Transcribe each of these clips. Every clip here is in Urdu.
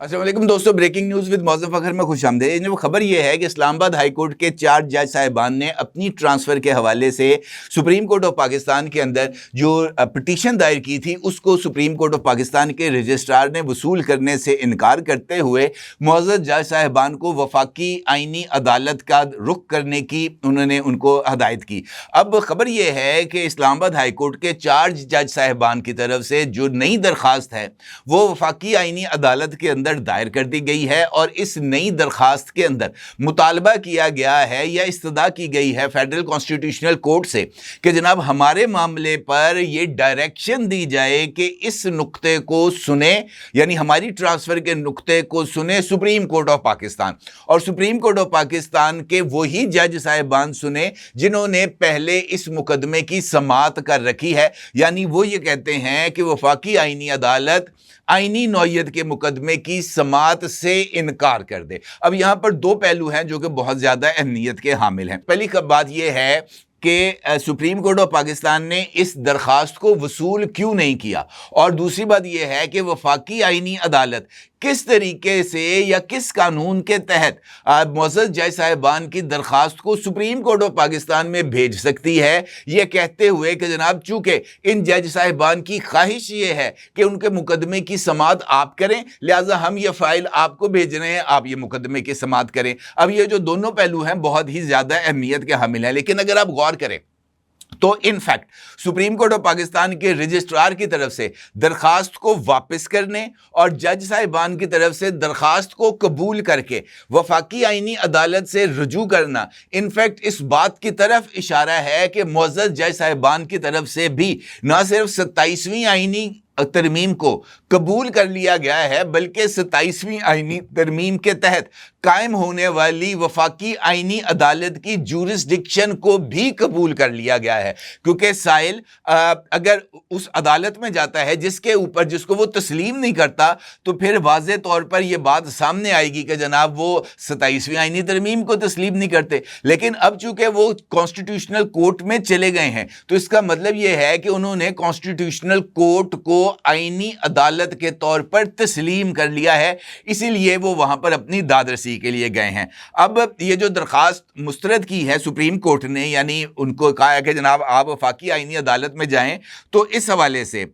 السلام علیکم دوستو، بریکنگ نیوز ود موظف اخر میں خوش آمدید۔ وہ خبر یہ ہے کہ اسلام آباد ہائی کورٹ کے 4 جج صاحبان نے اپنی ٹرانسفر کے حوالے سے سپریم کورٹ آف پاکستان کے اندر جو پٹیشن دائر کی تھی اس کو سپریم کورٹ آف پاکستان کے رجسٹرار نے وصول کرنے سے انکار کرتے ہوئے معزز جج صاحبان کو وفاقی آئینی عدالت کا رخ کرنے کی انہوں نے ان کو ہدایت کی۔ اب خبر یہ ہے کہ اسلام آباد ہائی کورٹ کے 4 جج صاحبان کی طرف سے جو نئی درخواست ہے وہ وفاقی آئینی عدالت کے اندر دائر کر دی گئی ہے، اور اس نئی درخواست کے اندر مطالبہ کیا گیا ہے یا استدعا کی گئی ہے فیڈرل کانسٹیٹیوشنل کورٹ سے کہ جناب ہمارے معاملے پر یہ ڈائریکشن دی جائے کہ اس نقطے کو سنیں، یعنی ہماری ٹرانسفر کے نقطے کو سنیں سپریم کورٹ آف پاکستان، اور سپریم کورٹ آف پاکستان کے وہی جج صاحبان سنیں جنہوں نے پہلے اس مقدمے کی سماعت کر رکھی ہے۔ یعنی وہ یہ کہتے ہیں کہ وفاقی آئینی عدالت آئینی نوعیت کے مقدمے کی سماعت سے انکار کر دے۔ اب یہاں پر 2 پہلو ہیں جو کہ بہت زیادہ اہمیت کے حامل ہیں۔ پہلی بات یہ ہے کہ سپریم کورٹ آف پاکستان نے اس درخواست کو وصول کیوں نہیں کیا، اور دوسری بات یہ ہے کہ وفاقی آئینی عدالت کس طریقے سے یا کس قانون کے تحت معزز جج صاحبان کی درخواست کو سپریم کورٹ آف پاکستان میں بھیج سکتی ہے، یہ کہتے ہوئے کہ جناب چونکہ ان جج صاحبان کی خواہش یہ ہے کہ ان کے مقدمے کی سماعت آپ کریں، لہٰذا ہم یہ فائل آپ کو بھیج رہے ہیں، آپ یہ مقدمے کی سماعت کریں۔ اب یہ جو دونوں پہلو ہیں بہت ہی زیادہ اہمیت کے حامل ہیں، لیکن اگر آپ غور کریں تو in fact supreme court of Pakistan کے رجسٹرار کی طرف سے درخواست کو واپس کرنے اور جج صاحبان کی طرف سے درخواست کو قبول کر کے وفاقی آئینی عدالت سے رجوع کرنا ان فیکٹ اس بات کی طرف اشارہ ہے کہ معزز جج صاحبان کی طرف سے بھی نہ صرف 27ویں آئینی ترمیم کو قبول کر لیا گیا ہے بلکہ 27ویں آئینی ترمیم کے تحت قائم ہونے والی وفاقی آئینی عدالت کی جورسڈکشن کو بھی قبول کر لیا گیا ہے، کیونکہ سائل اگر اس عدالت میں جاتا ہے جس کو وہ تسلیم نہیں کرتا تو پھر واضح طور پر یہ بات سامنے آئے گی کہ جناب وہ 27ویں آئینی ترمیم کو تسلیم نہیں کرتے۔ لیکن اب چونکہ وہ کانسٹیٹیوشنل کورٹ میں چلے گئے ہیں تو اس کا مطلب یہ ہے کہ انہوں نے کانسٹیٹیوشنل کورٹ کو آئینی عدالت کے طور پر تسلیم کر لیا ہے، اسی لیے وہ وہاں پر اپنی داد رسی کے لیے گئے ہیں۔ اب یہ جو درخواست مسترد کی ہے سپریم کورٹ نے، یعنی ان کو کہا ہے کہ جناب آپ وفاقی آئینی عدالت میں جائیں، تو اس حوالے سے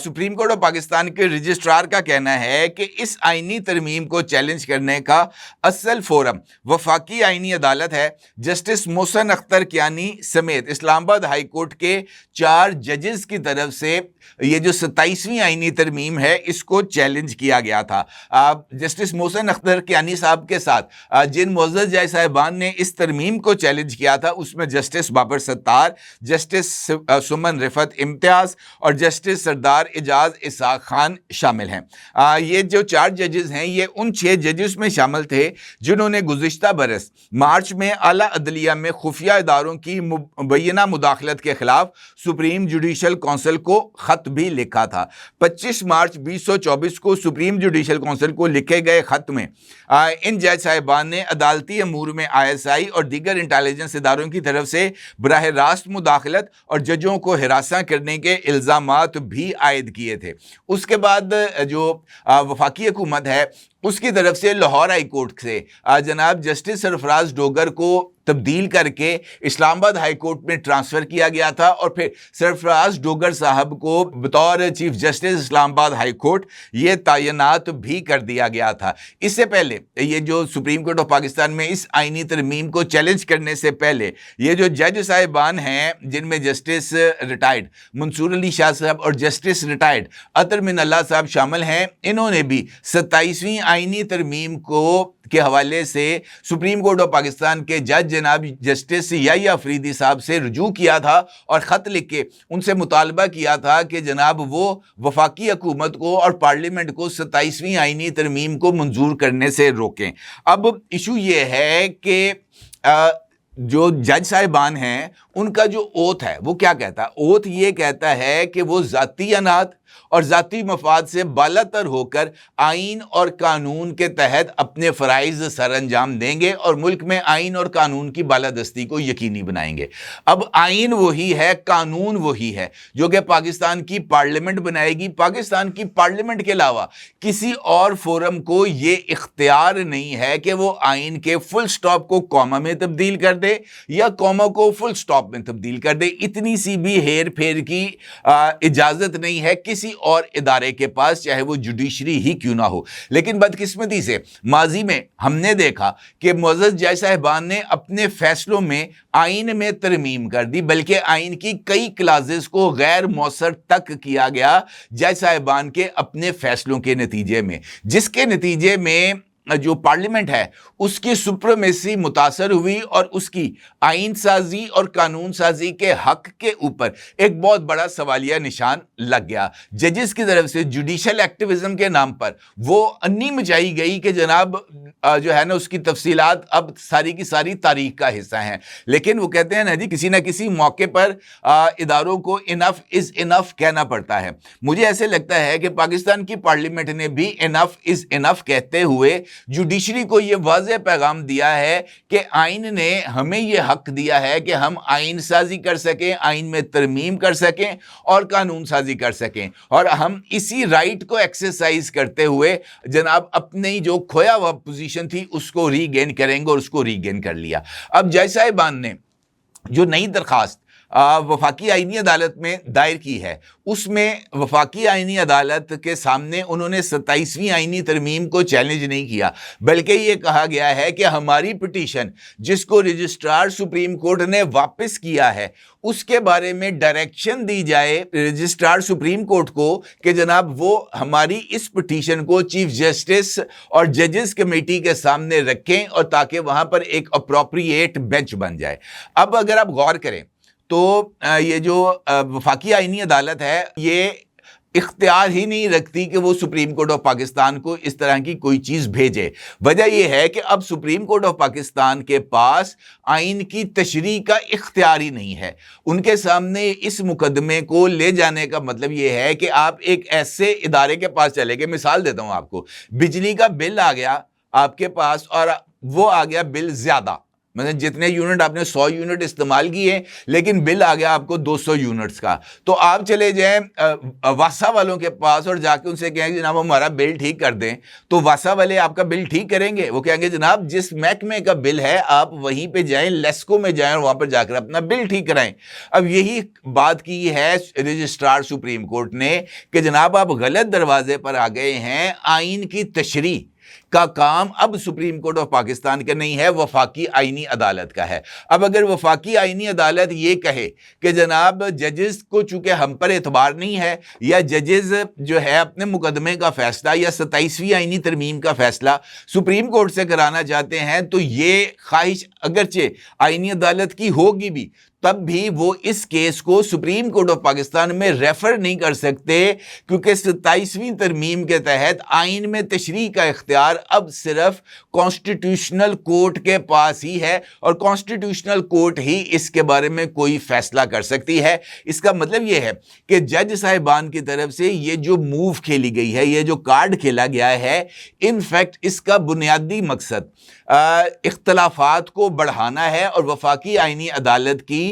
سپریم کورٹ آف پاکستان کے رجسٹرار کا کہنا ہے کہ اس آئینی ترمیم کو چیلنج کرنے کا اصل فورم وفاقی آئینی عدالت ہے۔ جسٹس محسن اختر کیانی سمیت اسلام آباد ہائی کورٹ کے 4 ججز کی طرف سے یہ جو 27ویں آئینی ترمیم ہے اس کو چیلنج کیا گیا تھا۔ جسٹس محسن اختر کیانی صاحب کے ساتھ جن معزز جج صاحبان نے اس ترمیم کو چیلنج کیا تھا اس میں جسٹس بابر ستار، جسٹس سمن رفت امتیاز اور جسٹس سردار اعجاز اسحاق خان شامل ہیں۔ یہ جو 4 ججز ہیں یہ ان 6 ججز میں شامل تھے جنہوں نے گزشتہ برس مارچ میں اعلیٰ عدلیہ میں خفیہ اداروں کی مبینہ مداخلت کے خلاف سپریم جوڈیشل کونسل کو خط بھی لکھا تھا۔ 25 مارچ 2024 کو سپریم جوڈیشل کونسل کو لکھے گئے خط میں ان جج صاحبان نے عدالتی امور میں ISI اور دیگر انٹیلیجنس اداروں کی طرف سے براہ راست مداخلت اور ججوں کو ہراساں کرنے کے الزامات بھی عائد کیے تھے۔ اس کے بعد جو وفاقی حکومت ہے اس کی طرف سے لاہور ہائی کورٹ سے جناب جسٹس سرفراز ڈوگر کو تبدیل کر کے اسلام آباد ہائی کورٹ میں ٹرانسفر کیا گیا تھا، اور پھر سرفراز ڈوگر صاحب کو بطور چیف جسٹس اسلام آباد ہائی کورٹ یہ تعینات بھی کر دیا گیا تھا۔ اس سے پہلے یہ جو سپریم کورٹ آف پاکستان میں اس آئینی ترمیم کو چیلنج کرنے سے پہلے یہ جو جج صاحبان ہیں جن میں جسٹس ریٹائرڈ منصور علی شاہ صاحب اور جسٹس ریٹائرڈ اطہر من اللہ صاحب شامل ہیں، انہوں نے بھی 27ویں آئینی ترمیم کے حوالے سے سپریم کورٹ آف پاکستان کے جج جناب جسٹس یحییٰ افریدی صاحب سے رجوع کیا تھا اور خط لکھ کے ان سے مطالبہ کیا تھا کہ جناب وہ وفاقی حکومت کو اور پارلیمنٹ کو 27ویں آئینی ترمیم کو منظور کرنے سے روکیں۔ اب ایشو یہ ہے کہ جو جج صاحبان ہیں ان کا جو اوتھ ہے وہ کیا کہتا ہے؟ اوتھ یہ کہتا ہے کہ وہ ذاتی انات اور ذاتی مفاد سے بالاتر ہو کر آئین اور قانون کے تحت اپنے فرائض سر انجام دیں گے اور ملک میں آئین اور قانون کی بالادستی کو یقینی بنائیں گے۔ اب آئین وہی ہے، قانون وہی ہے جو کہ پاکستان کی پارلیمنٹ بنائے گی۔ پاکستان کی پارلیمنٹ کے علاوہ کسی اور فورم کو یہ اختیار نہیں ہے کہ وہ آئین کے فل سٹاپ کو کوما میں تبدیل کر دے یا کوما کو فل سٹاپ میں تبدیل کر دے۔ اتنی سی بھی ہیر پھیر کی اجازت نہیں ہے کسی اور ادارے کے پاس، چاہے وہ جوڈیشری ہی کیوں نہ ہو۔ لیکن بدقسمتی سے ماضی میں ہم نے دیکھا کہ معزز جج صاحبان نے اپنے فیصلوں میں آئین میں ترمیم کر دی، بلکہ آئین کی کئی کلازز کو غیر مؤثر تک کیا گیا جج صاحبان کے اپنے فیصلوں کے نتیجے میں، جس کے نتیجے میں جو پارلیمنٹ ہے اس کی سپریمیسی متاثر ہوئی اور اس کی آئین سازی اور قانون سازی کے حق کے اوپر ایک بہت بڑا سوالیہ نشان لگ گیا۔ ججز کی طرف سے جوڈیشل ایکٹیویزم کے نام پر وہ انی مچائی گئی کہ جناب جو ہے نا اس کی تفصیلات اب ساری کی ساری تاریخ کا حصہ ہیں، لیکن وہ کہتے ہیں نا جی کسی نہ کسی موقع پر اداروں کو انف از انف کہنا پڑتا ہے۔ مجھے ایسے لگتا ہے کہ پاکستان کی پارلیمنٹ نے بھی انف از انف کہتے ہوئے جوڈیشری کو یہ واضح پیغام دیا ہے کہ آئین نے ہمیں یہ حق دیا ہے کہ ہم آئین سازی کر سکیں، آئین میں ترمیم کر سکیں اور قانون سازی کر سکیں، اور ہم اسی رائٹ کو ایکسرسائز کرتے ہوئے جناب اپنی جو کھویا ہوا پوزیشن تھی اس کو ری گین کریں گے، اور اس کو ری گین کر لیا۔ اب جج صاحبان نے جو نئی درخواست وفاقی آئینی عدالت میں دائر کی ہے، اس میں وفاقی آئینی عدالت کے سامنے انہوں نے 27ویں آئینی ترمیم کو چیلنج نہیں کیا، بلکہ یہ کہا گیا ہے کہ ہماری پٹیشن جس کو رجسٹرار سپریم کورٹ نے واپس کیا ہے اس کے بارے میں ڈائریکشن دی جائے رجسٹرار سپریم کورٹ کو کہ جناب وہ ہماری اس پٹیشن کو چیف جسٹس اور ججز کمیٹی کے سامنے رکھیں، اور تاکہ وہاں پر ایک اپروپریٹ بینچ بن جائے۔ اب اگر آپ غور کریں تو یہ جو وفاقی آئینی عدالت ہے یہ اختیار ہی نہیں رکھتی کہ وہ سپریم کورٹ آف پاکستان کو اس طرح کی کوئی چیز بھیجے۔ وجہ یہ ہے کہ اب سپریم کورٹ آف پاکستان کے پاس آئین کی تشریح کا اختیار ہی نہیں ہے۔ ان کے سامنے اس مقدمے کو لے جانے کا مطلب یہ ہے کہ آپ ایک ایسے ادارے کے پاس چلے گئے، مثال دیتا ہوں آپ کو، بجلی کا بل آ گیا آپ کے پاس اور وہ آ گیا بل زیادہ، مثلا جتنے یونٹ آپ نے 100 یونٹ استعمال کیے لیکن بل آ گیا آپ کو 200 یونٹس کا، تو آپ چلے جائیں واسا والوں کے پاس اور جا کے ان سے کہیں جناب ہمارا بل ٹھیک کر دیں، تو واسا والے آپ کا بل ٹھیک کریں گے؟ وہ کہیں گے جناب جس محکمے کا بل ہے آپ وہیں پہ جائیں، لیسکو میں جائیں اور وہاں پر جا کر اپنا بل ٹھیک کرائیں۔ اب یہی بات کی ہے رجسٹرار سپریم کورٹ نے کہ جناب آپ غلط دروازے پر آ گئے ہیں، آئین کی تشریح کا کام اب سپریم کورٹ آف پاکستان کا نہیں ہے، وفاقی آئینی عدالت کا ہے۔ اب اگر وفاقی آئینی عدالت یہ کہے کہ جناب ججز کو چونکہ ہم پر اعتبار نہیں ہے، یا ججز جو ہے اپنے مقدمے کا فیصلہ یا 27ویں آئینی ترمیم کا فیصلہ سپریم کورٹ سے کرانا چاہتے ہیں، تو یہ خواہش اگرچہ آئینی عدالت کی ہوگی بھی تب بھی وہ اس کیس کو سپریم کورٹ آف پاکستان میں ریفر نہیں کر سکتے، کیونکہ 27ویں ترمیم کے تحت آئین میں تشریح کا اختیار اب صرف کانسٹیٹیوشنل کورٹ کے پاس ہی ہے، اور کانسٹیٹیوشنل کورٹ ہی اس کے بارے میں کوئی فیصلہ کر سکتی ہے۔ اس کا مطلب یہ ہے کہ جج صاحبان کی طرف سے یہ جو موو کھیلی گئی ہے، یہ جو کارڈ کھیلا گیا ہے، ان فیکٹ اس کا بنیادی مقصد اختلافات کو بڑھانا ہے اور وفاقی آئینی عدالت کی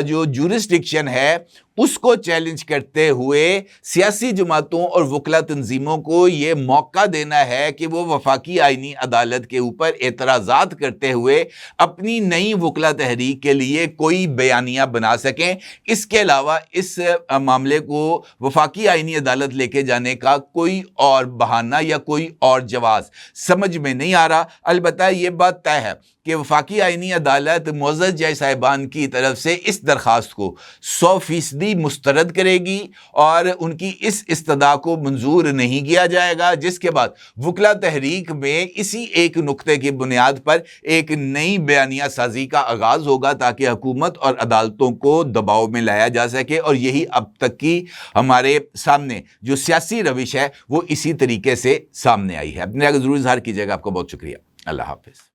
جو جورسڈکشن ہے اس کو چیلنج کرتے ہوئے سیاسی جماعتوں اور وکلا تنظیموں کو یہ موقع دینا ہے کہ وہ وفاقی آئینی عدالت کے اوپر اعتراضات کرتے ہوئے اپنی نئی وکلا تحریک کے لیے کوئی بیانیہ بنا سکیں۔ اس کے علاوہ اس معاملے کو وفاقی آئینی عدالت لے کے جانے کا کوئی اور بہانہ یا کوئی اور جواز سمجھ میں نہیں آ رہا۔ البتہ یہ بات طے ہے کہ وفاقی آئینی عدالت معزز جج صاحبان کی طرف سے اس درخواست کو 100% مسترد کرے گی اور ان کی اس استدعا کو منظور نہیں کیا جائے گا، جس کے بعد وکلا تحریک میں اسی ایک نقطے کی بنیاد پر ایک نئی بیانیہ سازی کا آغاز ہوگا تاکہ حکومت اور عدالتوں کو دباؤ میں لایا جا سکے، اور یہی اب تک کی ہمارے سامنے جو سیاسی روش ہے وہ اسی طریقے سے سامنے آئی ہے۔ اپنے ضرور اظہار کیجیے گا۔ آپ کا بہت شکریہ۔ اللہ حافظ۔